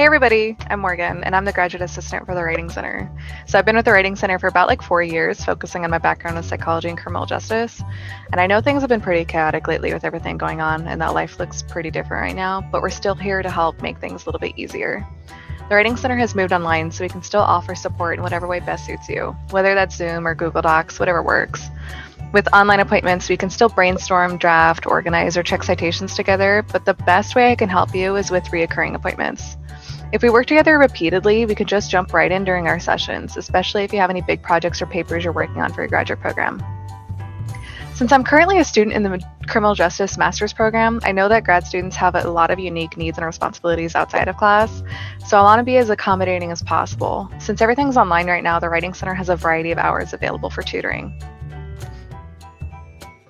Hey everybody, I'm Morgan, and I'm the graduate assistant for the Writing Center. So I've been with the Writing Center for about 4 years, focusing on my background in psychology and criminal justice. And I know things have been pretty chaotic lately with everything going on, and that life looks pretty different right now, but we're still here to help make things a little bit easier. The Writing Center has moved online, so we can still offer support in whatever way best suits you, whether that's Zoom or Google Docs, whatever works. With online appointments, we can still brainstorm, draft, organize, or check citations together, but the best way I can help you is with reoccurring appointments. If we work together repeatedly, we could just jump right in during our sessions, especially if you have any big projects or papers you're working on for your graduate program. Since I'm currently a student in the Criminal Justice Master's Program, I know that grad students have a lot of unique needs and responsibilities outside of class, so I want to be as accommodating as possible. Since everything's online right now, the Writing Center has a variety of hours available for tutoring.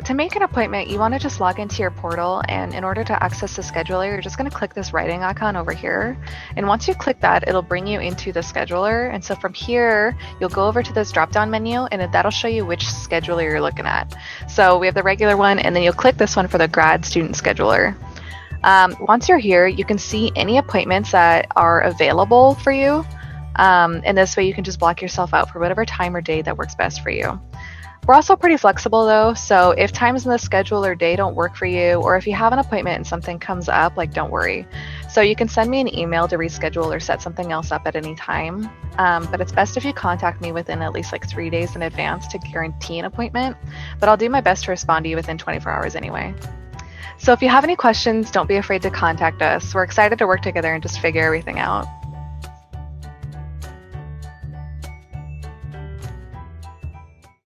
To make an appointment, you want to just log into your portal, and in order to access the scheduler, you're just going to click this writing icon over here. And once you click that, it'll bring you into the scheduler. And so from here, you'll go over to this drop-down menu, and that'll show you which scheduler you're looking at. So we have the regular one, and then you'll click this one for the grad student scheduler. Once you're here, you can see any appointments that are available for you. And this way you can just block yourself out for whatever time or day that works best for you. We're also pretty flexible though, so if times in the schedule or day don't work for you, or if you have an appointment and something comes up, don't worry. So you can send me an email to reschedule or set something else up at any time, but it's best if you contact me within at least 3 days in advance to guarantee an appointment, but I'll do my best to respond to you within 24 hours anyway. So if you have any questions, don't be afraid to contact us. We're excited to work together and just figure everything out.